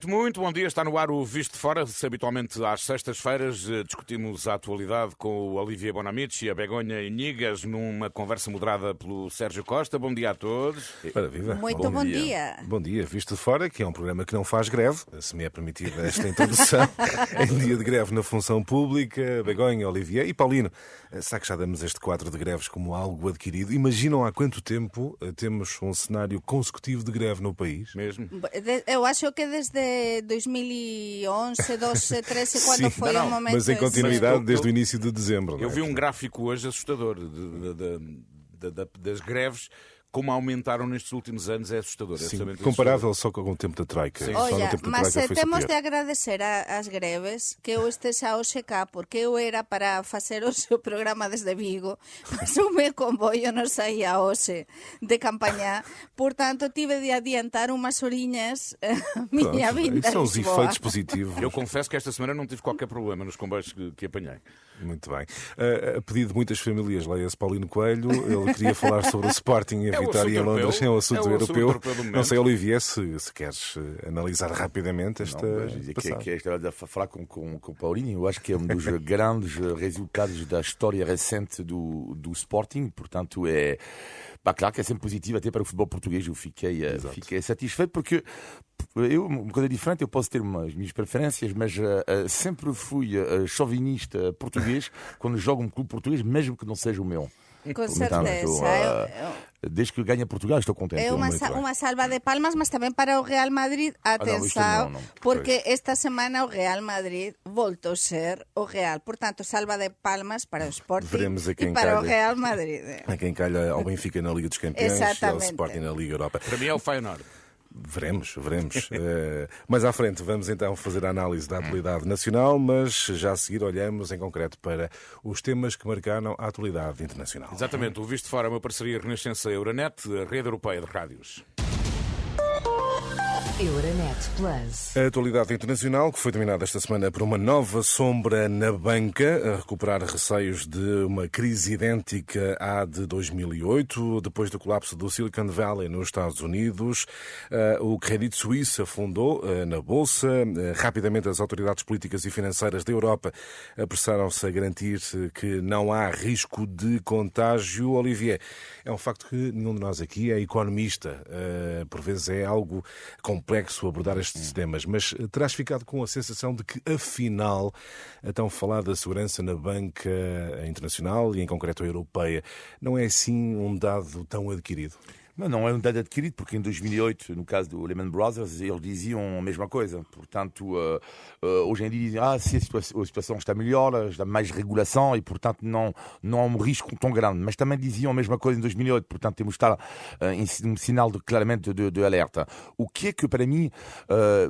Muito bom dia, está no ar o Visto de Fora. Habitualmente às sextas-feiras discutimos a atualidade com o Olivier Bonamici e a Begonha Inigas numa conversa moderada pelo Sérgio Costa. Bom dia a todos. Ora, viva. Muito bom dia. Bom dia, Visto de Fora, que é um programa que não faz greve, se me é permitida esta introdução, em dia de greve na função pública. Begonha, Olivier e Paulino, será que já damos este quadro de greves como algo adquirido? Imaginam há quanto tempo temos um cenário consecutivo de greve no país? Mesmo? Eu acho que desde 2011, 12, 13, quando foi o momento... Mas em continuidade desde o início de dezembro. Eu vi um gráfico hoje assustador das greves. Como aumentaram nestes últimos anos é assustador. Sim, comparável só com o tempo da Troika. Olha, mas temos de agradecer às greves que eu esteja hoxe cá, porque eu era para facer o seu programa desde Vigo, mas o meu comboio non saía hoxe de campaña, portanto tive de adiantar umas horiñas miña vinda. São os efeitos positivos. Eu confesso que esta semana não tive qualquer problema nos comboios que apanhei. Muito bem. A pedido de muitas famílias, leia-se Paulino Coelho, ele queria falar sobre o Sporting e a vitória em Londres. É um assunto europeu. Não sei, Olivier, se queres analisar rapidamente esta passagem. Que estava a falar com o Paulinho, eu acho que é um dos grandes resultados da história recente do Sporting, portanto é... claro que é sempre positivo até para o futebol português. Eu fiquei satisfeito porque eu, uma coisa diferente, eu posso ter umas minhas preferências, mas sempre fui chauvinista português quando jogo um clube português, mesmo que não seja o meu. Com certeza. Desde que ganha Portugal estou contente. É uma salva de palmas, mas também para o Real Madrid. Atenção, porque esta semana o Real Madrid voltou a ser o Real. Portanto, salva de palmas para o Sporting e para o Real Madrid. A quem calha ao Benfica na Liga dos Campeões e ao Sporting na Liga Europa. Para mim é o Feyenoord. Veremos. Mais à frente vamos então fazer a análise da atualidade nacional, mas já a seguir olhamos em concreto para os temas que marcaram a atualidade internacional. Exatamente. O Visto de Fora é uma parceria Renascença Euronet, a rede europeia de rádios. Euronet Plus. A atualidade internacional, que foi dominada esta semana por uma nova sombra na banca, a recuperar receios de uma crise idêntica à de 2008, depois do colapso do Silicon Valley nos Estados Unidos. O Credit Suisse afundou na Bolsa. Rapidamente, as autoridades políticas e financeiras da Europa apressaram-se a garantir que não há risco de contágio. Olivier, é um facto que nenhum de nós aqui é economista. Por vezes é algo complexo abordar estes temas, mas terás ficado com a sensação de que, afinal, a tão falada segurança na banca internacional e, em concreto, a europeia, não é assim um dado tão adquirido? Não é um dado adquirido, porque em 2008, no caso do Lehman Brothers, eles diziam a mesma coisa. Portanto, hoje em dia dizem se a situação está melhor, há mais regulação e, portanto, não há um risco tão grande. Mas também diziam a mesma coisa em 2008, portanto, temos de estar em um sinal claramente de alerta. O que é que, para mim,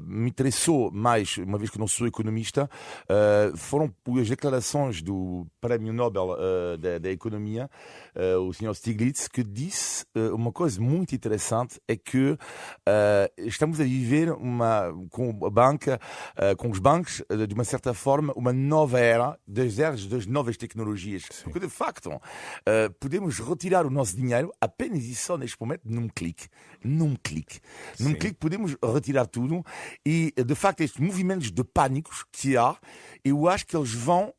me interessou mais, uma vez que não sou economista, foram as declarações do Prémio Nobel da Economia, o Sr. Stiglitz, que disse uma coisa muito interessante, é que estamos a viver com a banca, com os bancos, de uma certa forma, uma nova era das eras das novas tecnologias. Sim. Porque, de facto, podemos retirar o nosso dinheiro apenas e só neste momento num clique. Num clique podemos retirar tudo e, de facto, estes movimentos de pânicos que há, eu acho que eles vão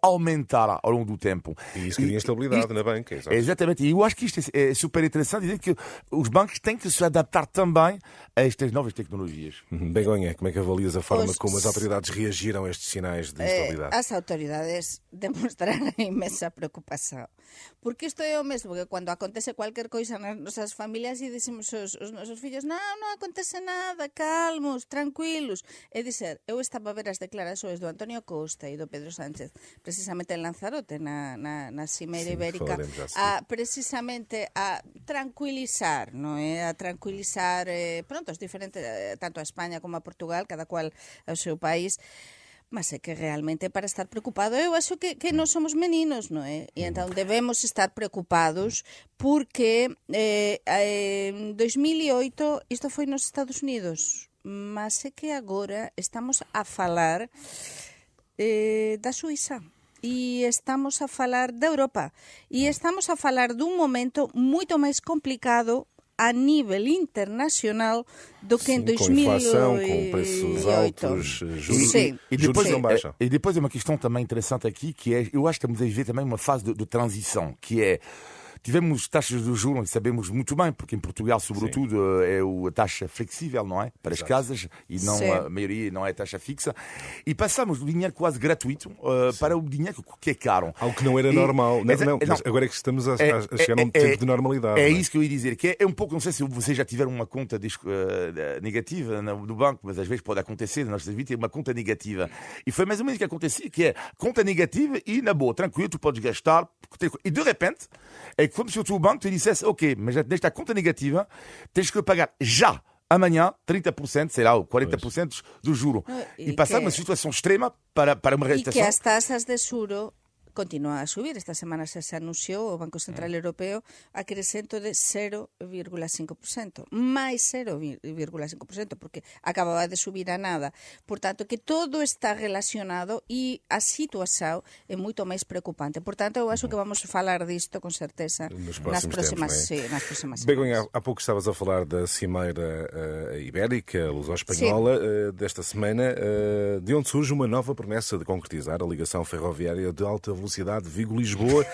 aumentar ao longo do tempo. E isso cria instabilidade na banca. Exatamente. E eu acho que isto é super interessante dizer que os bancos têm que se adaptar também a estas novas tecnologias. Begonha, como é que avalias a forma como as autoridades reagiram a estes sinais de instabilidade? As autoridades demonstraram imensa preocupação. Porque isto é o mesmo que quando acontece qualquer coisa nas nossas famílias e dizemos aos nosos filhos non acontece nada, calmos, tranquilos. É dizer, eu estaba a ver as declarações do Antonio Costa e do Pedro Sánchez, precisamente en Lanzarote, na Cimeira Ibérica, precisamente a tranquilizar, non é? A tranquilizar, os diferentes, tanto a España como a Portugal, cada cual ao seu país. Mas é que realmente é para estar preocupado. Eu acho que nós somos meninos, non é? E então debemos estar preocupados porque en 2008 isto foi nos Estados Unidos, mas é que agora estamos a falar da Suíça. E estamos a falar da Europa. E estamos a falar dun momento moito máis complicado a nível internacional do que em Sim, 2008. com inflação, com preços altos, juros, Sim. juros não baixam. E depois é uma questão também interessante aqui, que é, eu acho que estamos a viver também uma fase de transição, que é, tivemos taxas de juros, e sabemos muito bem, porque em Portugal, sobretudo, é a taxa flexível, não é? Para as casas, e não a maioria não é taxa fixa. E passamos do dinheiro quase gratuito para o dinheiro que é caro. Algo que não era normal. Mas agora é que estamos a chegar a um tempo de normalidade. É isso que eu ia dizer, que é um pouco, não sei se vocês já tiveram uma conta negativa no banco, mas às vezes pode acontecer, na nossa vida, ter uma conta negativa. E foi mais ou menos o que acontecia, que é conta negativa e, na boa, tranquilo, tu podes gastar. E de repente, é como se o banco te dissesse, ok, mas nesta conta negativa tens que pagar já, amanhã, 30%, sei lá, ou 40% do juro. E passar uma situação extrema para uma realização. E que as taxas de juro continúa a subir. Esta semana se anunciou o Banco Central Europeo a crecento de 0,5%, máis 0,5%, porque acababa de subir a nada. Por tanto, que todo está relacionado e a situación é moito máis preocupante. Por tanto, eu acho que vamos falar disto con certeza nas próximas semanas. Begonha, há pouco estavas a falar da cimeira ibérica, luso-espanhola, desta semana, de onde surge uma nova promessa de concretizar a ligação ferroviária de alta velocidade Vigo-Lisboa.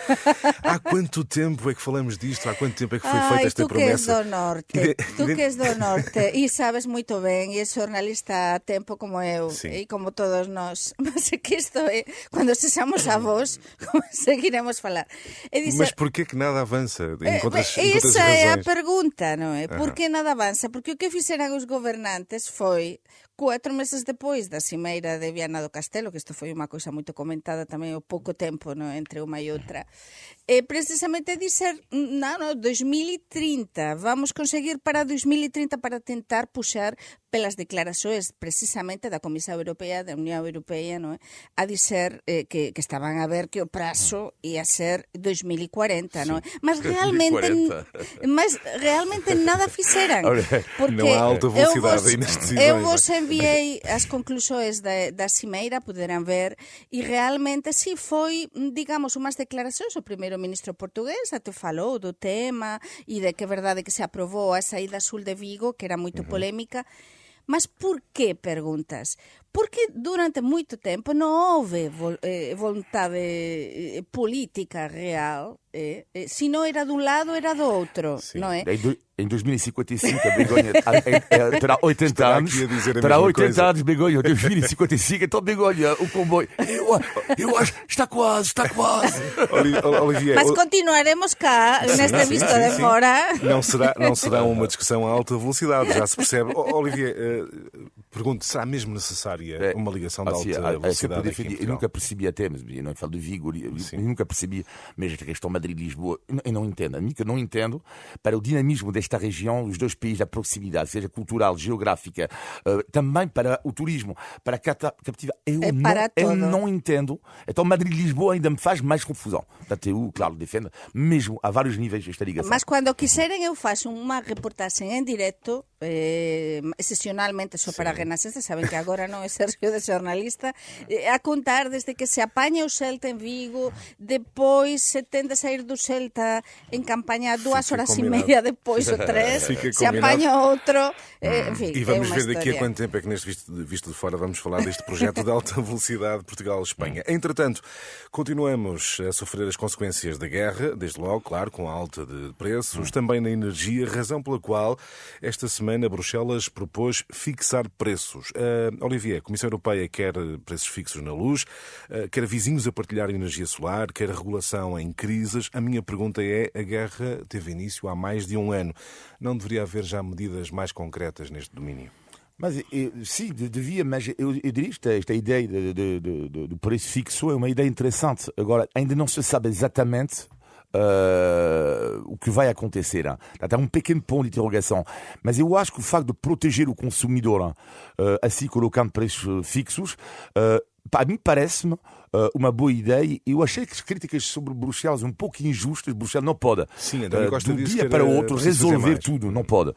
Há quanto tempo é que falamos disto? Há quanto tempo é que foi feita esta promessa? Tu que és do norte e sabes moito ben, e és jornalista a tempo como eu e como todos nós, mas é que isto é, quando sexamos avós, seguiremos falar. Mas porquê que nada avança? Essa é a pergunta, non é? Por que nada avanza? Porque o que fixeran os gobernantes foi 4 meses depois da cimeira de Viana do Castelo, que isto foi unha coisa moito comentada tamén o pouco tempo, no, entre unha e outra, precisamente dizer, non, 2030, vamos conseguir para 2030 para tentar puxar pelas declarações precisamente da Comisión Europea, da Unión Europea, non é? A dizer que estaban a ver que o prazo ia ser 2040, non é? Mas realmente nada fixeran. Não há alta velocidade aí nas decisões. Eu vos enviei as conclusões da cimeira, poderán ver, e realmente si foi, digamos, unhas declaracións. O primeiro ministro portugués até falou do tema e de que é verdade que se aprobou a saída sul de Vigo, que era moito polémica. Mas por que, perguntas? Porque durante moito tempo non houve vontade política real, se non era dun lado, era do outro, non é? Em 2055 a Begonha terá 80 anos. Terá 80 anos, Begonha, 2055, então Begonha, o comboio. Eu acho, está quase. Olivier, mas continuaremos cá, nesta vista de fora. Não será uma discussão a alta velocidade, já se percebe. Olivier, pergunto, será mesmo necessária uma ligação de alta velocidade? Eu nunca percebi até, mas eu não falo de Vigo, eu nunca percebi, mesmo esta questão Madrid-Lisboa, eu não entendo. A mim que eu não entendo, para o dinamismo desta região, os dois países, a proximidade, seja cultural, geográfica, também para o turismo, para a captividade, eu não entendo. Então Madrid-Lisboa ainda me faz mais confusão. Portanto, eu, claro, defendo, mesmo a vários níveis, esta ligação. Mas quando quiserem eu faço uma reportagem em direto, excepcionalmente só para a Renascença, sabem que agora non é Sergio de xornalista, a contar desde que se apaña o Celta en Vigo, depois se tende a sair do Celta en campaña 2 horas e media depois ou 3, se apaña outro, enfim, e vamos ver daqui a quanto tempo é que neste visto de fora vamos falar deste projeto de alta velocidade Portugal-Espanha. Entretanto, continuamos a sofrer as consequências da guerra, desde logo, claro, com a alta de preços, também na energia, razão pela qual esta semana Bruxelas propôs fixar preços. Olivier, a Comissão Europeia quer preços fixos na luz, quer vizinhos a partilhar energia solar, quer regulação em crises. A minha pergunta é, a guerra teve início há mais de um ano. Não deveria haver já medidas mais concretas neste domínio? Mas sim, devia, mas eu diria que esta ideia do preço fixo é uma ideia interessante. Agora, ainda não se sabe exatamente o que vai acontecer. Há um pequeno ponto de interrogação. Mas eu acho que o facto de proteger o consumidor, assim colocando preços fixos, a mim parece-me uma boa ideia. Eu achei que as críticas sobre Bruxelas um pouco injustas. Bruxelas não pode, sim, do dia para o outro, resolver tudo. Não pode.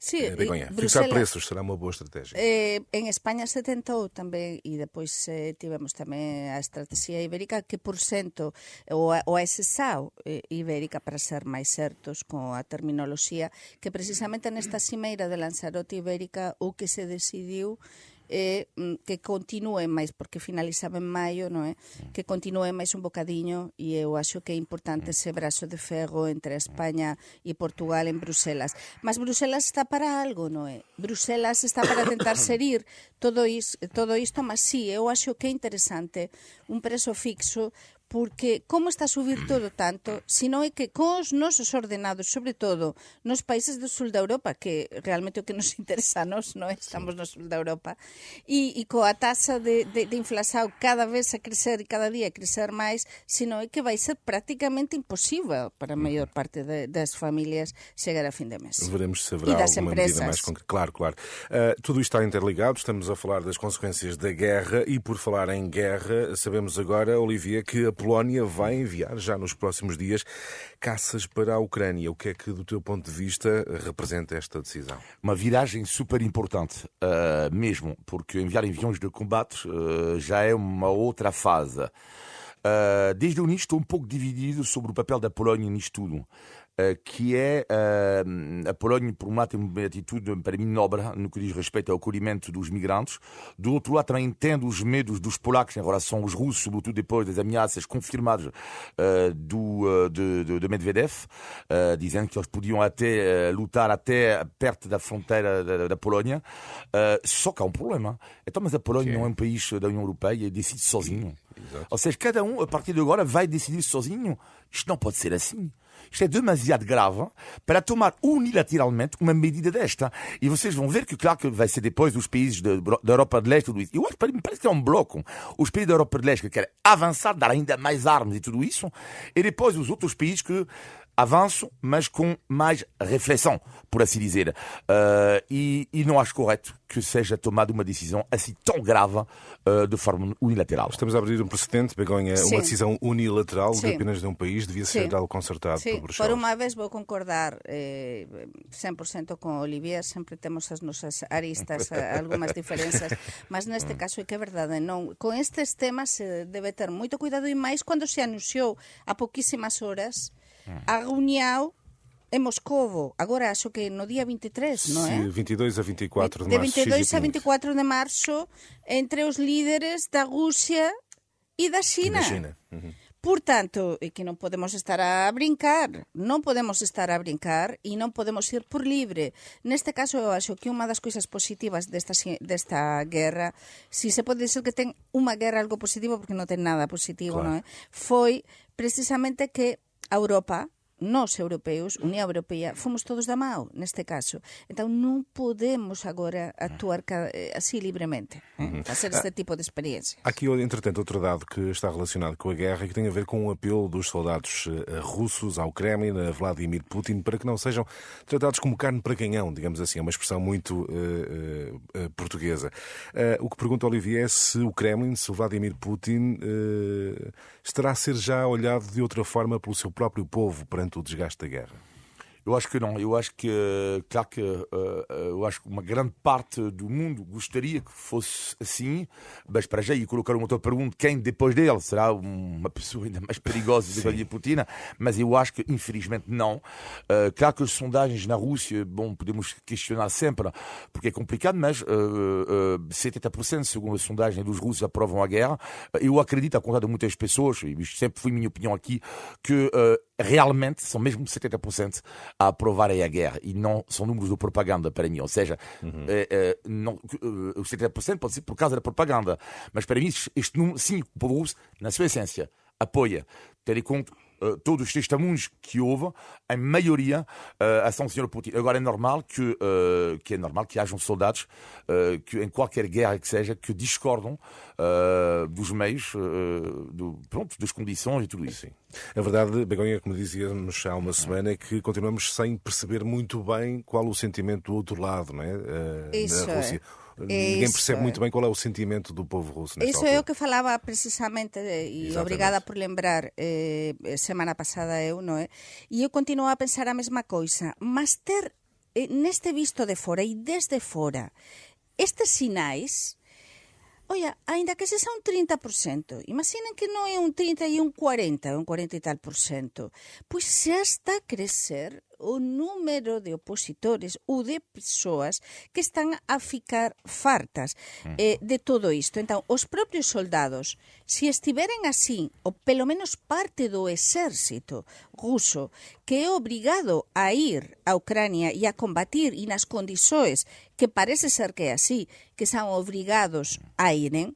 Sí, Begonha, fixar Bruxelas, preços será uma boa estratégia. en España se tentou tamén, e depois tivemos tamén a estrategia ibérica que por cento, ou a SSAO ibérica, para ser máis certos con a terminoloxía, que precisamente nesta cimeira de Lanzarote ibérica o que se decidiu que continúe máis, porque finalizaba en maio, non é? Que continúe máis un bocadiño, e eu acho que é importante ese brazo de ferro entre España e Portugal en Bruselas. Mas Bruselas está para algo, non é? Bruselas está para tentar serir todo isto, mas sí, eu acho que é interesante un prezo fixo, porque como está a subir todo tanto, sino é que cos nosos ordenados, sobre todo nos países do sul da Europa, que realmente o que nos interesa a nos, non é? Estamos no sul da Europa, e coa taxa de inflación cada vez a crecer e cada día a crecer máis, sino é que vai ser prácticamente imposible para a maior parte das familias chegar a fin de mes. Veremos se E haverá das alguma empresas. medida mais concreta. Claro, claro. Tudo isto está interligado, estamos a falar das consequências da guerra e, por falar em guerra, sabemos agora, Olivia, que a Polónia vai enviar já nos próximos dias caças para a Ucrânia. O que é que, do teu ponto de vista, representa esta decisão? Uma viragem super importante, mesmo, porque enviar aviões de combate já é uma outra fase. Desde o início estou um pouco dividido sobre o papel da Polónia nisto tudo. Que é a Polónia, por um lado, tem uma atitude, para mim, nobre no que diz respeito ao acolhimento dos migrantes. Do outro lado, também entendo os medos dos polacos em relação aos russos, sobretudo depois das ameaças confirmadas de Medvedev, dizendo que eles podiam até lutar até perto da fronteira da Polónia. Só que há um problema. Então, mas a Polónia não é um país da União Europeia e decide sozinho. Exato. Ou seja, cada um, a partir de agora, vai decidir sozinho. Isto não pode ser assim. Isto é demasiado grave para tomar unilateralmente uma medida desta. E vocês vão ver que, claro, que vai ser depois dos países da Europa de Leste, tudo isso. Eu acho que me parece que é um bloco. Os países da Europa de Leste que querem avançar, dar ainda mais armas e tudo isso. E depois os outros países que avançam, mas com mais reflexão, por assim dizer. E não acho correto que seja tomada uma decisão assim tão grave de forma unilateral. Estamos a abrir um precedente, Begonha, Sim. uma decisão unilateral Sim. de apenas de um país, devia ser Sim. algo concertado por Sí, Bruxelas. por unha vez vou concordar 100% con Olivier, sempre temos as nosas aristas, algunhas diferenzas, mas neste caso é que é verdade, non. Con estes temas se debe ter moito cuidado, e máis cando se anunciou a pouquísimas horas a reunião en Moscovo, agora acho que no día 23, non é? Sim, 22 a 24 de De março. 22 Xi a Jinping. 24 de março, entre os líderes da Rússia e da Da China. China. Uhum. Portanto, é que non podemos estar a brincar, e non podemos ir por libre. Neste caso, eu acho que unha das coisas positivas desta guerra, si se pode dizer que ten unha guerra algo positivo, porque non ten nada positivo, Claro. non é? Foi precisamente que a Europa, nós europeos, Unión Europea, fomos todos da mão neste caso. Então non podemos agora actuar así livremente, facer este tipo de experiencias. Há aqui, entretanto, outro dado que está relacionado com a guerra e que tem a ver com o apelo dos soldados russos ao Kremlin, a Vladimir Putin, para que não sejam tratados como carne para canhão, digamos assim, é uma expressão muito portuguesa. O que pergunta Olivier é se o Kremlin, se o Vladimir Putin, estará a ser já olhado de outra forma pelo seu próprio povo perante o desgaste da guerra. Eu acho que não. Eu acho que, claro que eu acho que uma grande parte do mundo gostaria que fosse assim, mas para já ia colocar uma outra pergunta: quem depois dele será uma pessoa ainda mais perigosa do que Vladimir Putin? Mas eu acho que infelizmente não. Claro que as sondagens na Rússia, bom, podemos questionar sempre porque é complicado, mas 70% segundo a sondagem dos russos aprovam a guerra. Eu acredito, ao contrário de muitas pessoas, e isto sempre foi minha opinião aqui, que realmente são mesmo 70% a aprovarem a guerra, e não são números de propaganda para mim. Ou seja, os 70% pode ser por causa da propaganda, mas para mim este número, sim, o povo russo, na sua essência, apoia, tendo em conta todos os testemunhos que houve, em maioria, a São Senhor Putin. Agora é normal que hajam soldados que em qualquer guerra que seja, que discordam dos meios, das condições e tudo isso. Sim. A verdade, Begonha, como dizíamos há uma semana, é que continuamos sem perceber muito bem qual o sentimento do outro lado, não é? Da Rússia. Ninguém percebe muito bem qual é o sentimento do povo russo nesta Isso altura. é o que falava precisamente, e Exatamente. obrigada por lembrar, semana pasada eu, non é? E eu continuo a pensar a mesma coisa, mas ter neste visto de fora e desde fora, estes sinais, olha, ainda que seja un 30%, imaginen que non é un 30 e un 40, un 40 e tal por cento, pois xa está a crecer o número de opositores ou de persoas que están a ficar fartas de todo isto. Entón, os propios soldados, se estiveren así, ou pelo menos parte do exército ruso, que é obrigado a ir a Ucrania e a combatir, e nas condições que parece ser que é así, que son obrigados a iren,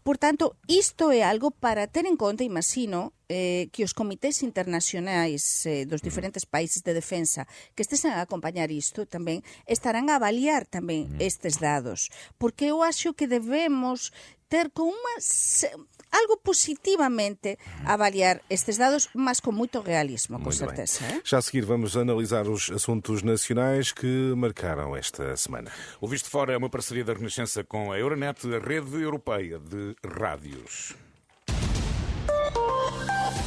portanto, isto é algo para ter en conta, imagino, que os comités internacionais dos diferentes países de defensa que estesen a acompañar isto tamén estarán a avaliar tamén estes dados, porque eu acho que debemos ter con algo positivamente avaliar estes dados, mas com muito realismo, com certeza. Já a seguir vamos analisar os assuntos nacionais que marcaram esta semana. O Visto Fora é uma parceria da Renascença com a Euronet, a rede europeia de rádios.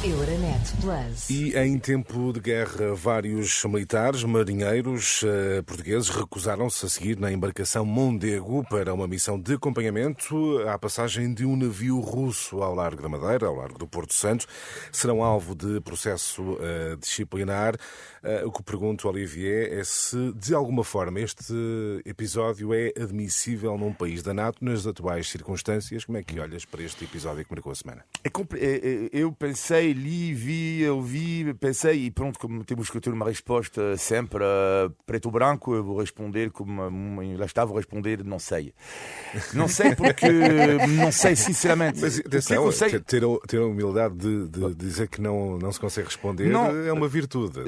Euronet Plus. E em tempo de guerra, vários militares, marinheiros portugueses recusaram-se a seguir na embarcação Mondego para uma missão de acompanhamento à passagem de um navio russo ao largo da Madeira, ao largo do Porto Santo. Serão alvo de processo disciplinar. O que pergunto, Olivier, é se de alguma forma este episódio é admissível num país da NATO nas atuais circunstâncias. Como é que olhas para este episódio que marcou a semana? Eu pensei, li, ouvi, pensei, e pronto, como temos que ter uma resposta sempre preto ou branco, eu vou responder como lá está, vou responder não sei. Não sei porque não sei sinceramente. Mas atenção, ter a humildade de dizer que não se consegue responder é uma virtude.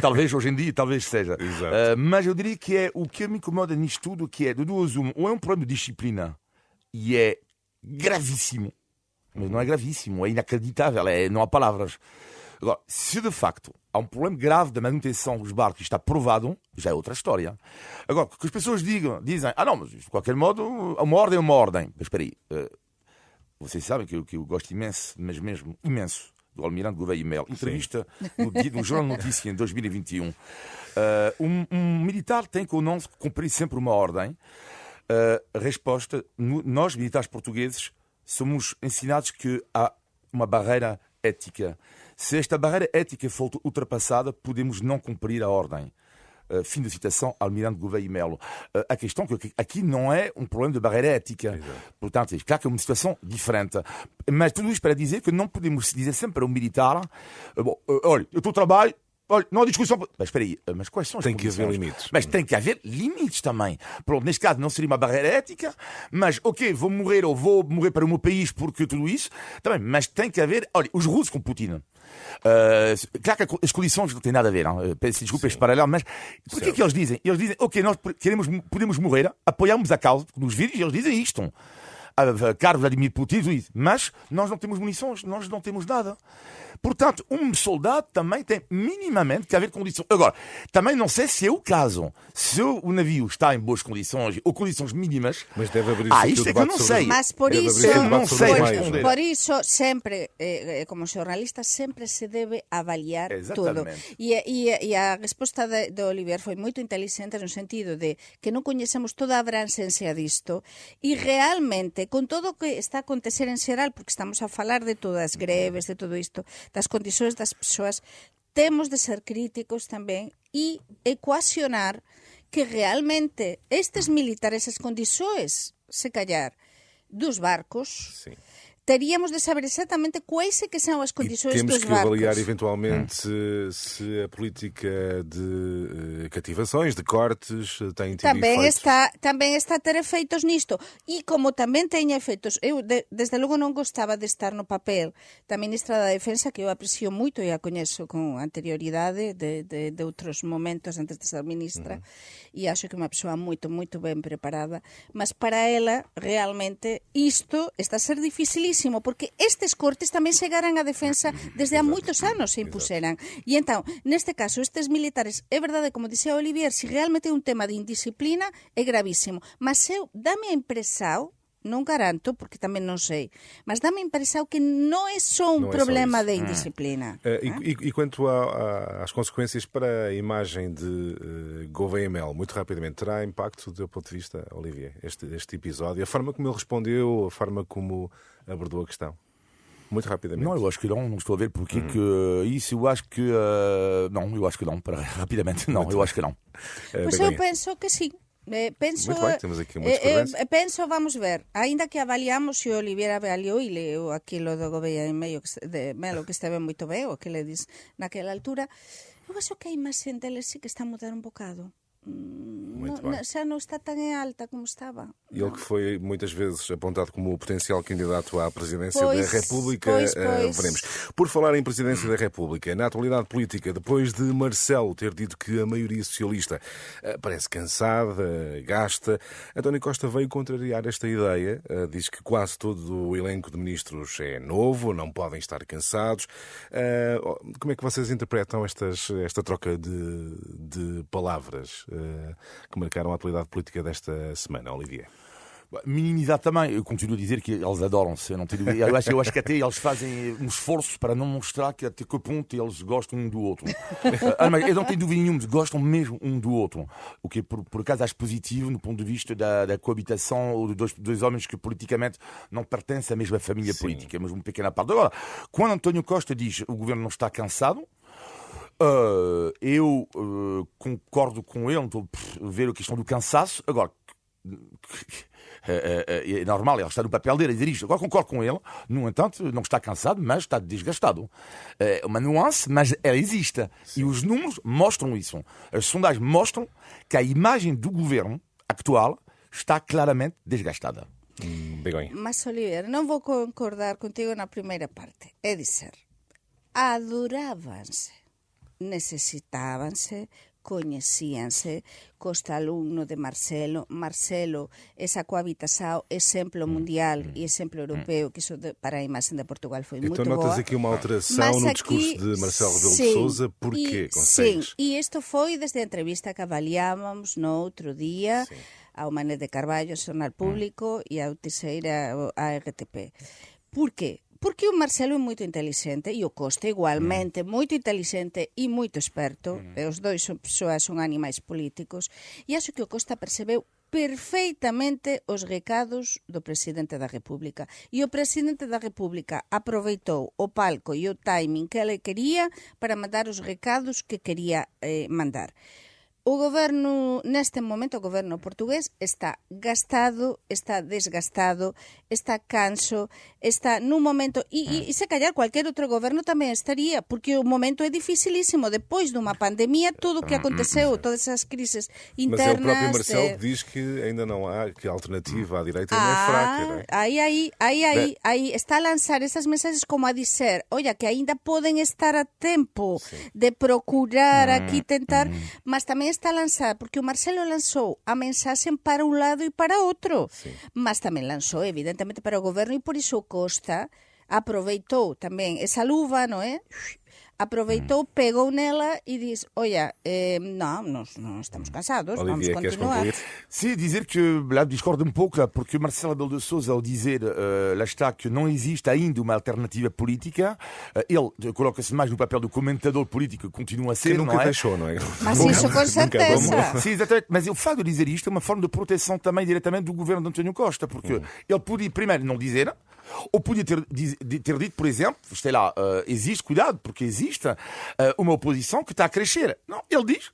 Talvez hoje em dia, talvez seja. Mas eu diria que é o que me incomoda nisto tudo, que é de duas uma, ou é um problema de disciplina e é gravíssimo. Mas não é gravíssimo, é inacreditável, não há palavras. Agora, se de facto há um problema grave da manutenção dos barcos e está provado, já é outra história. Agora, o que as pessoas dizem, não, mas de qualquer modo, uma ordem é uma ordem. Mas espera aí, vocês sabem que eu gosto imenso, mas mesmo imenso, do Almirante Gouveia e Melo. Entrevista no Jornal de Notícia em 2021. Um militar tem que ou não cumprir sempre uma ordem. A resposta, nós militares portugueses, somos ensinados que há uma barreira ética. Se esta barreira ética for ultrapassada, podemos não cumprir a ordem. Fim da citação, Almirante Gouveia e Melo. A questão é que aqui não é um problema de barreira ética. Portanto, é claro que é uma situação diferente. Mas tudo isto para dizer que não podemos dizer sempre para um militar olha, eu estou a trabalho, olha, não há discussão. Mas espera aí, mas quais são as condições? Tem que haver limites. Mas tem que haver limites também. Pronto, neste caso não seria uma barreira ética, mas ok, vou morrer ou vou morrer para o meu país porque tudo isso, também, mas tem que haver, olha, os russos com Putin. Claro que as condições não têm nada a ver, não? Peço desculpa este paralelo, mas por que é que eles dizem? Eles dizem, ok, nós podemos morrer, apoiamos a causa, porque nos vídeos eles dizem isto. Caro Vladimir Putin, mas nós não temos munições, nós não temos nada. Portanto, um soldado também tem minimamente que haver condições. Agora, também não sei se é o caso. Se o navio está em boas condições ou condições mínimas. Mas deve abrir isto é que eu não sei. Mas por isso, eu não sei responder. Por isso sempre, como jornalista, sempre se deve avaliar tudo. E a resposta de Olivier foi muito inteligente no sentido de que non coñecemos toda a abrangência disto e realmente, con todo o que está a acontecer en xeral, porque estamos a falar de todas as greves, de todo isto, das condições das persoas, temos de ser críticos tamén e ecuacionar que realmente estes militares, as condições, se callar, dos barcos, teríamos de saber exatamente quais é que são as condições dos barcos. Temos que avaliar eventualmente se a política de cativações, de cortes, tem tido efeitos. Também está a ter efeitos nisto. E como tamén ten efeitos, eu desde logo non gostaba de estar no papel da Ministra da Defensa, que eu aprecio moito e a coñezo con anterioridade de outros momentos antes de ser ministra, e acho que é unha persoa moito, moito ben preparada, mas para ela realmente isto está a ser dificilísimo, porque estes cortes tamén chegaran á defensa desde há moitos anos se impuseran. E entón, neste caso, estes militares, é verdade, como dixía Olivier, se realmente é un tema de indisciplina, é gravísimo. Mas eu, dame a impresión non garanto, porque tamén non sei, mas dá-me a impressão que non é só um problema de indisciplina. E quanto às consequências para a imagem de Gouveia Mel, muito rapidamente, terá impacto do teu ponto de vista, Olivier, este episódio? A forma como ele respondeu, a forma como abordou a questão? Muito rapidamente. Não, eu acho que não estou a ver porque que isso, eu acho que não, para rapidamente, não, eu acho que não. Pois eu penso que sim. Penso, muito bem, temos aqui uma discordância. Penso, vamos ver, ainda que avaliamos se o Olivier avaliou e leu aquilo do Gouveia e Melo que esteve moito ben, o que le dis naquela altura, eu acho que a imaxe dele sí que está a mudar un bocado. Já não está tão alta como estava. Ele que foi muitas vezes apontado como o potencial candidato à presidência da República, veremos. Por falar em presidência da República, na atualidade política, depois de Marcelo ter dito que a maioria socialista parece cansada, gasta, António Costa veio contrariar esta ideia, diz que quase todo o elenco de ministros é novo, não podem estar cansados. Como é que vocês interpretam esta troca de palavras que marcaram a atualidade política desta semana, Olivier? Minimizar também, eu continuo a dizer que eles adoram-se, eu acho que até eles fazem um esforço para não mostrar que até que ponto eles gostam um do outro. Mas eu não tenho dúvida nenhuma, gostam mesmo um do outro, o que por acaso acho positivo no ponto de vista da coabitação ou de dois homens que politicamente não pertencem à mesma família política, mas uma pequena parte. Agora, quando António Costa diz o governo não está cansado, eu concordo com ele, estou a ver a questão do cansaço. Agora, é normal, ele está no papel dele a dizer isto. Agora concordo com ele, no entanto, não está cansado, mas está desgastado. É uma nuance, mas ela existe. Sim. E os números mostram isso. As sondagens mostram que a imagem do governo atual está claramente desgastada. Mas, Olivier, não vou concordar contigo na primeira parte. É dizer, adoravam-se, necesitábanse, coñecíanse, costa alumno de Marcelo, esa cohabitação, exemplo mundial e exemplo europeu, que isso para a imagem de Portugal foi muito boa. Então notas aqui uma alteração no discurso de Marcelo Rebelo de Sousa, porquê? Sim, e isto foi desde a entrevista que avaliámos no outro dia, ao Mané de Carballo, Jornal Público, e ao Teixeira, a RTP. Por quê? Porque o Marcelo é muito inteligente e o Costa igualmente muito inteligente e muito esperto. Os dois são animais políticos. E acho que o Costa percebeu perfeitamente os recados do Presidente da República. E o Presidente da República aproveitou o palco e o timing que ele queria para mandar os recados que queria mandar. O goberno, neste momento, o goberno portugués está gastado, está desgastado, está canso, está nun momento... E se calhar cualquier outro goberno tamén estaría, porque o momento é dificilísimo. Depois dunha pandemia, tudo o que aconteceu, todas as crises internas... Mas é o próprio Marcelo que diz que ainda não há, que a alternativa à direita ainda é fraca, não é? Aí está a lançar essas mensagens como a dizer, olha, que ainda podem estar a tempo de procurar aqui, tentar, mas tamén está a lançar, porque o Marcelo lançou a mensagem para um lado e para outro, mas também lançou, evidentemente, para o governo, e por isso o Costa aproveitou também essa luva, não é? Aproveitou, pegou nela e disse, olha, não estamos cansados, Olivier, vamos continuar. Sim, dizer que lá discordo um pouco, lá, porque Marcelo Rebelo de Sousa, ao dizer, lá está, que não existe ainda uma alternativa política, ele coloca-se mais no papel do comentador político, que continua a ser, que nunca deixou, não é? Mas isso com certeza. Sim, exatamente. Mas o fato de dizer isto é uma forma de proteção também diretamente do governo de António Costa, porque ele podia primeiro não dizer, ou podia ter dito, por exemplo, sei lá, existe, cuidado, porque existe uma oposição que está a crescer. Não, ele diz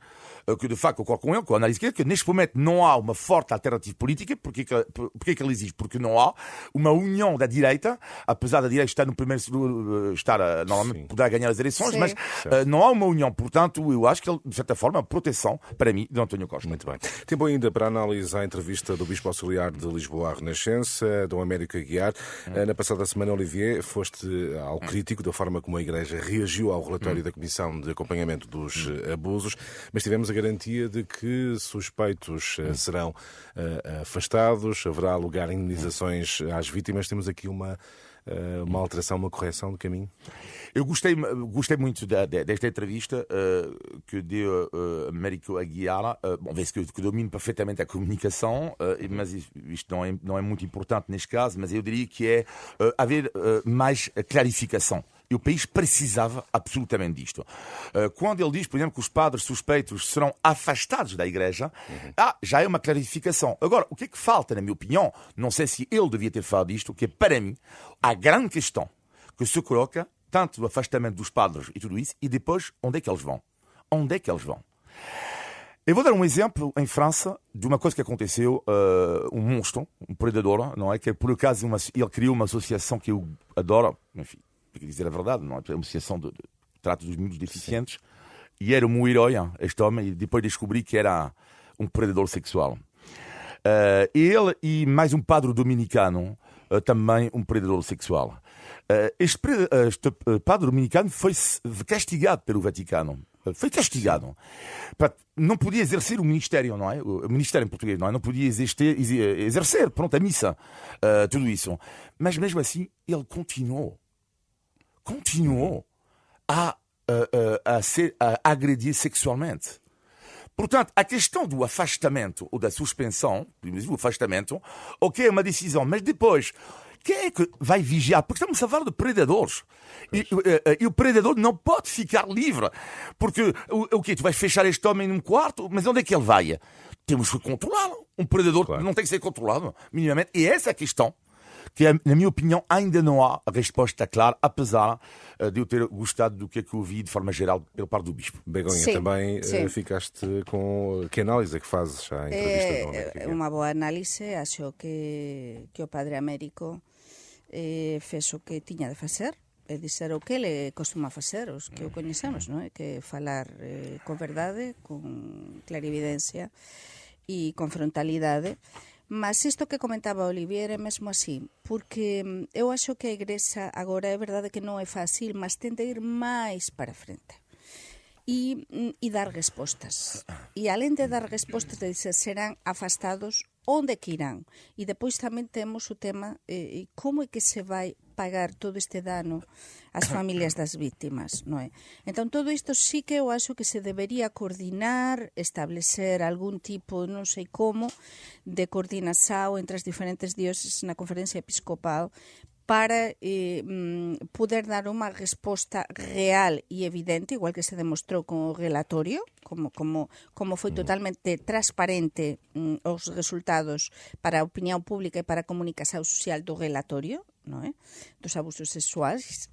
que de facto concordo com ele, com a análise que neste momento não há uma forte alternativa política. Porquê que ele existe? Porque não há uma união da direita, apesar da direita estar no primeiro normalmente poderá ganhar as eleições, mas não há uma união. Portanto, eu acho que ele, de certa forma, é uma proteção, para mim, de António Costa. Muito bem. Tempo ainda para analisar a entrevista do Bispo Auxiliar de Lisboa à Renascença, Dom Américo Aguiar. Na passada semana, Olivier, foste ao crítico da forma como a Igreja reagiu ao relatório da Comissão de Acompanhamento dos Abusos, mas tivemos a garantia de que suspeitos serão afastados, haverá lugar a indenizações às vítimas. Temos aqui uma uma alteração, uma correção de caminho? Eu gostei muito desta entrevista que deu Américo Aguiar. Bom, vê-se que domino perfeitamente a comunicação, mas isto não é muito importante neste caso, mas eu diria que é haver mais clarificação. E o país precisava absolutamente disto. Quando ele diz, por exemplo, que os padres suspeitos serão afastados da Igreja, já é uma clarificação. Agora, o que é que falta, na minha opinião, não sei se ele devia ter falado disto, que é, para mim, a grande questão que se coloca, tanto do afastamento dos padres e tudo isso, e depois, onde é que eles vão? Onde é que eles vão? Eu vou dar um exemplo em França de uma coisa que aconteceu, um monstro, um predador, não é? Que por acaso ele criou uma associação que eu adoro, enfim, para dizer a verdade, não é? Uma associação de trato dos miúdos deficientes, e era um herói, este homem, e depois descobri que era um predador sexual. Ele e mais um padre dominicano, também um predador sexual. Este padre dominicano foi castigado pelo Vaticano. Foi castigado. Não podia exercer o ministério, não é? O ministério em português, não é? Não podia exercer, pronto, a missa, tudo isso. Mas mesmo assim, ele continuou a agredir sexualmente. Portanto, a questão do afastamento ou da suspensão, o afastamento, ok, é uma decisão, mas depois, quem é que vai vigiar? Porque estamos a falar de predadores. E o predador não pode ficar livre. Porque, o quê? Tu vais fechar este homem num quarto, mas onde é que ele vai? Temos que controlá-lo. Um predador não tem que ser controlado, minimamente. E essa é a questão que, na minha opinião, ainda não há a resposta clara, apesar de eu ter gostado do que é que eu ouvi de forma geral pelo parte do Bispo. Begonha, Sim, também sim. Ficaste com... Que análise é que fazes à entrevista? Unha boa análise, acho que o Padre Américo fez o que tiña de facer, é dizer o que ele costuma facer, os que o coñecemos, non? Que falar con verdade, con clarividencia e con frontalidade. Mas isto que comentaba Olivier é mesmo así, porque eu acho que a Igrexa agora é verdade que non é fácil, mas tende a ir máis para frente e dar respostas. E alén de dar respostas, de dizer serán afastados, onde que irán? E depois tamén temos o tema como é que se vai pagar todo este dano ás familias das vítimas, non é? Entón, todo isto sí que eu acho que se debería coordinar, establecer algún tipo, non sei como, de coordinação entre as diferentes dioses na conferencia episcopal para poder dar unha resposta real e evidente, igual que se demostrou con o relatorio, como foi totalmente transparente os resultados para a opinión pública e para a comunicación social do relatorio, non é? Dos abusos sexuais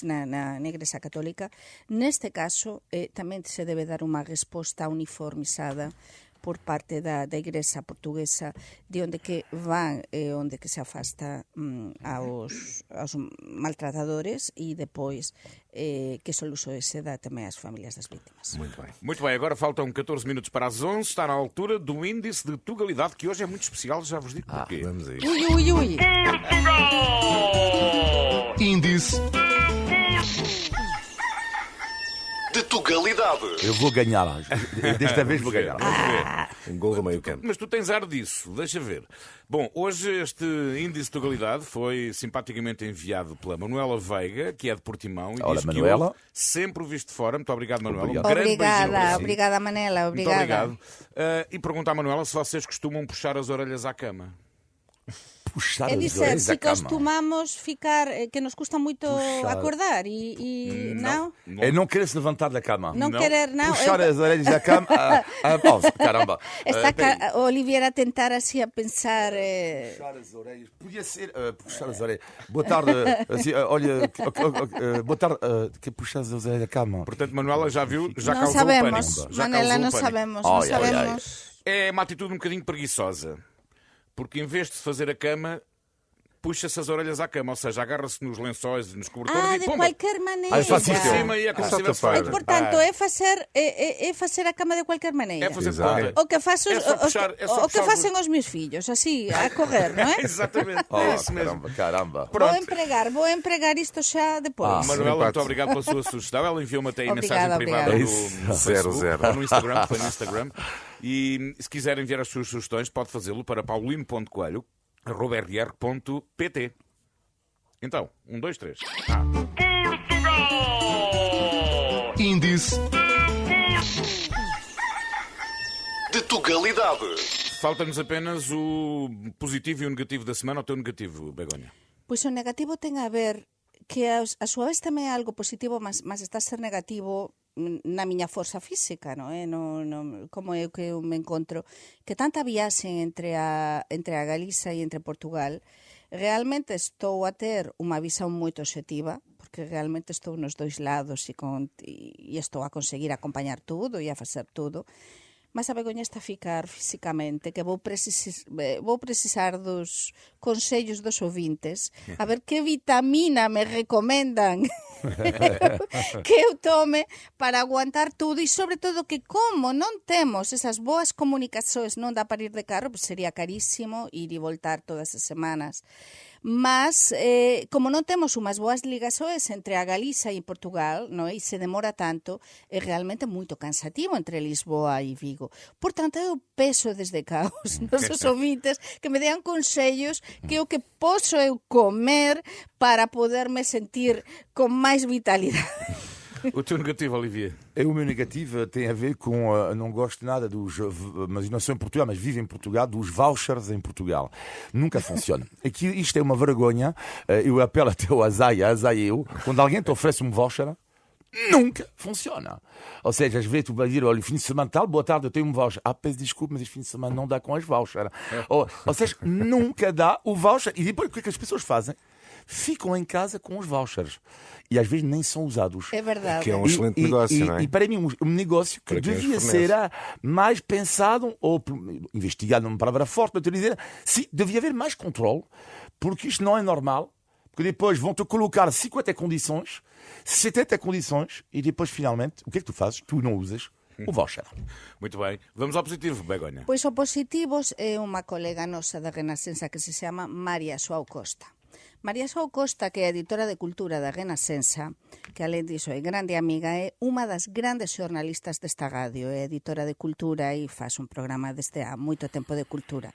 na Igrexa Católica. Neste caso, tamén se debe dar unha resposta uniformizada por parte da Igrexa portuguesa de onde que van onde que se afasta aos maltratadores e depois que soluço se dá tamén ás familias das vítimas. Muito bem. Muito bem, agora faltam 14 minutos para as 11. Está na altura do índice de tugalidade, que hoje é muito especial, já vos digo porquê. Vamos a isso. Ui. Índice de tugalidade. Eu vou ganhar. Desta vez vou ganhar. Um gol do meio campo. Mas tu tens ar disso, deixa ver. Bom, hoje este índice de tugalidade foi simpaticamente enviado pela Manuela Veiga, que é de Portimão, e Olá, diz que Manuela. ouve sempre o Visto de Fora. Muito obrigado, Manuela. Obrigado. Um grande beijinho para si. Obrigada, Manela, Muito obrigada. obrigado. E pergunta à Manuela se vocês costumam puxar as orelhas à cama. Puxar É as dizer, orelhas se da cama. costumamos ficar, que nos custa muito Puxar. acordar e não? É não querer se levantar da cama. Não Não. querer, não. Puxar as orelhas da cama. Caramba. Está Peraí. Olivier a tentar assim a pensar. Puxar as orelhas. Podia ser puxar as orelhas. Boa tarde. Assim, olha, boa tarde. Que puxar as orelhas da cama. Portanto, Manuela já viu, já Não causou sabemos, pânico. Já Manela, causou não pânico. sabemos, não Ai, ai, sabemos. É uma atitude um bocadinho preguiçosa. Porque em vez de fazer a cama, puxa-se as orelhas à cama. Ou seja, agarra-se nos lençóis e nos cobertores e De pumba. qualquer maneira. Ah, eu faço Por isso. cima e é como se estivesse tapar. feito. Portanto, é facer a cama de qualquer maneira. É fazer Exato. conta. O que faço, É só puxar- é só o que puxar facen os meus fillos, así, a correr, non é? Exatamente, é isso mesmo. Caramba. Vou empregar isto xa depois. Manuela, muito Simpático. obrigado pela sua sugestão. Ela enviou-me até aí Obrigada, mensagem privada obrigada. no Zero, Facebook, zero. ou no Instagram, foi no Instagram. E se quiser enviar as suas sugestões, pode fazê-lo para paulino.coelho@rr.pt. Então, 1, 2, 3. Índice de Tugalidade. Falta-nos apenas o positivo e o negativo da semana. O teu negativo, Begonha. Pois o negativo ten a ver que a súa vez tamén é algo positivo, mas está a ser negativo na miña forza física, non é? Como é que eu me encontro, que tanta viaxe entre a Galiza e entre Portugal, realmente estou a ter unha visión moito obxectiva, porque realmente estou nos dois lados e estou a conseguir acompañar tudo e a facer tudo. Mas a Begoña está a ficar físicamente, que vou precisar dos consellos dos ouvintes, a ver que vitamina me recomendan que eu tome para aguantar tudo e, sobre todo, que como non temos esas boas comunicacións, non dá para ir de carro, pues sería carísimo ir e voltar todas as semanas. Mas, como non temos unhas boas ligações entre a Galiza e Portugal, non é? E se demora tanto, é realmente moito cansativo entre Lisboa e Vigo. Por tanto, eu peso desde cá os nosos ouvintes que me dean consellos que o que posso eu comer para poderme sentir con máis vitalidade. O teu negativo, Olivier? O meu negativo tem a ver com, não gosto nada dos, mas não sou em Portugal, mas vivo em Portugal, dos vouchers em Portugal. Nunca funciona. Aqui, isto é uma vergonha. Eu apelo até o Azaia eu. Quando alguém te oferece um voucher, nunca funciona. Ou seja, às vezes tu vais dizer, olha, fim de semana tal, boa tarde, eu tenho um voucher. Peço desculpa, mas este fim de semana não dá com as vouchers. Ou seja, nunca dá o voucher. E depois o que é que as pessoas fazem? Ficam em casa com os vouchers. E às vezes nem são usados. É verdade. Que é um excelente negócio, não é? E para mim, um negócio que devia ser mais pensado, ou investigado, numa palavra forte, para te dizer, sim, devia haver mais controle, porque isto não é normal, porque depois vão-te colocar 50 condições, 70 condições, e depois, finalmente, o que é que tu fazes? Tu não usas o voucher. Muito bem. Vamos ao positivo, Begonha. Pois o positivo é unha colega nosa da Renascença que se chama María João Costa. María João Costa, que é editora de Cultura da Renascença, que alén diso é grande amiga, é unha das grandes xornalistas desta radio, é editora de Cultura e faz un programa desde há moito tempo de cultura.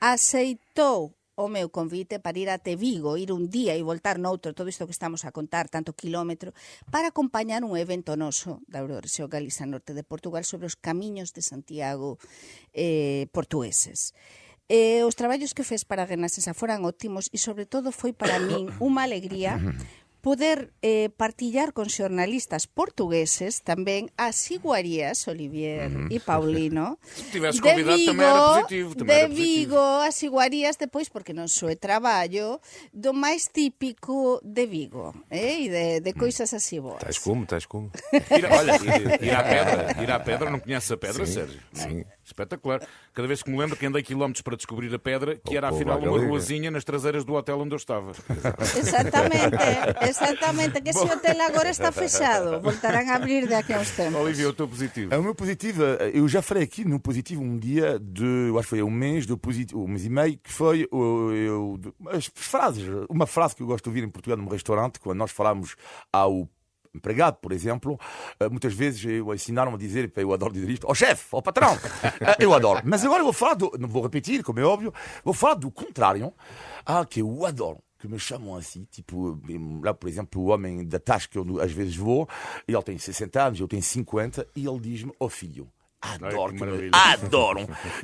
Aceitou o meu convite para ir até Vigo, ir un día e voltar noutro, todo isto que estamos a contar, tanto quilómetro, para acompañar un evento noso da Eurorexión Galiza Norte de Portugal sobre os camiños de Santiago portugueses. Os traballos que fez para a Renascença foran óptimos e, sobre todo, foi para min unha alegría poder partillar con xornalistas portugueses tamén as iguarías, Olivier e Paulino, Se tivesse convidado tamén era positivo. Vigo, as iguarías depois, porque non só é traballo, do máis típico de Vigo, e de coisas así boas. Tais como. Olha, ir à pedra, não conheces a pedra, Sim, Sérgio? sim. Espetacular. Cada vez que me lembro que andei quilómetros para descobrir a pedra, que era Pô, afinal uma galega. ruazinha nas traseiras do hotel onde eu estava. Exatamente, que esse hotel agora está fechado, voltarán a abrir daqui a uns tempos. Olivia, o teu positivo. O meu positivo, eu já falei aqui no positivo um dia eu acho que foi um mês um mês e meio, que foi as frases. Uma frase que eu gosto de ouvir em Portugal num restaurante, quando nós falamos ao empregado, por exemplo, muitas vezes ensinaram-me a dizer, eu adoro dizer isto, ao chefe, ao patrão, eu adoro. Mas agora eu vou falar, não vou repetir, como é óbvio, vou falar do contrário, que eu adoro. Que me chamam assim, tipo, lá, por exemplo, o homem da Tasca, que eu às vezes vou, ele tem 60 anos, eu tenho 50, e ele diz-me, filho. Adoro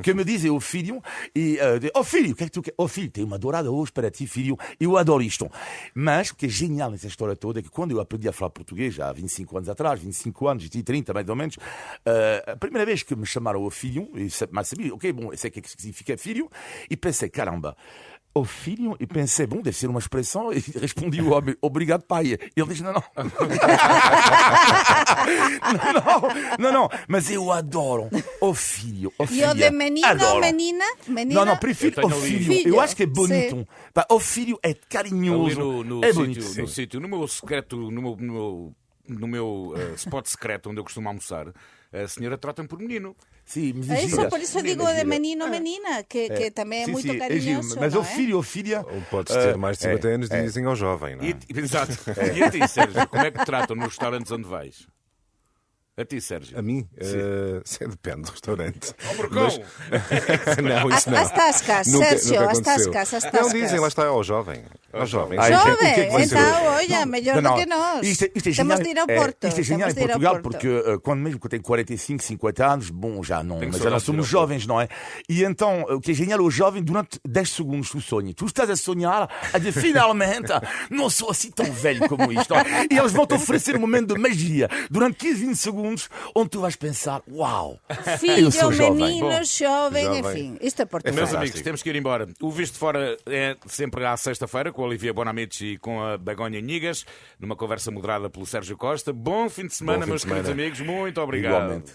que me dizem o filho e filho, o que é que tu quer? Filho, tem uma dourada hoje para ti, filho, eu adoro isto. Mas o que é genial nessa história toda é que quando eu aprendi a falar português, há 25 anos atrás, 25 anos e 30 mais ou menos, a primeira vez que me chamaram o filho, mas sabia, ok, bom, sei o que significa filho, e pensei, caramba, o filho, e pensei, bom, deve ser uma expressão, e respondi o homem, obrigado, pai. Ele diz, não. não, mas eu adoro o filho, o filho. E o de menino, adoro. menina? Não, prefiro o filho. Eu acho que é bonito. O filho é carinhoso, é bonito. No sítio, no meu secreto, no meu spot secreto onde eu costumo almoçar, a senhora trata-me por menino. Sim, é isso, por isso digo de menino, menina, que também é muito carinhoso. Mas o filho ou filha... Ou podes ter mais de 50 anos, dizem ao jovem, não é? Exato. E a ti, Sérgio, como é que te tratam nos restaurantes onde vais? A ti, Sérgio. A mim? Depende do restaurante. Porcão! Não, isso não. As tascas, Nunca Sérgio, as aconteceu. tascas. Não dizem, lá está, ao jovem. Aos jovens. Ah, Jovem, o que é que vai ser então, hoje? olha, melhor do que nós. Isto é Temos genial, de ir ao Porto. Isto é genial Temos em de ir ao Portugal, Porto. porque quando mesmo que eu tenho 45, 50 anos, bom, já não, Tenho mas já não saudades de ir somos ao jovens, não é? E então, o que é genial ao jovem, durante 10 segundos tu sonhas. Tu estás a sonhar, a dizer, finalmente, não sou assim tão velho como isto. E eles vão-te oferecer um momento de magia, durante 15, 20 segundos, onde tu vais pensar, uau, eu Filho, sou jovem. menino, Bom, jovem, jovem. enfim. Isto é Portugal. Meus fantástico. amigos, temos que ir embora. O Visto de Fora é sempre à sexta-feira, com a Olivia Bonamici e com a Begonha Inigas, numa conversa moderada pelo Sérgio Costa. Bom fim de semana, Bom fim de meus queridos semana. amigos. Muito obrigado. Igualmente.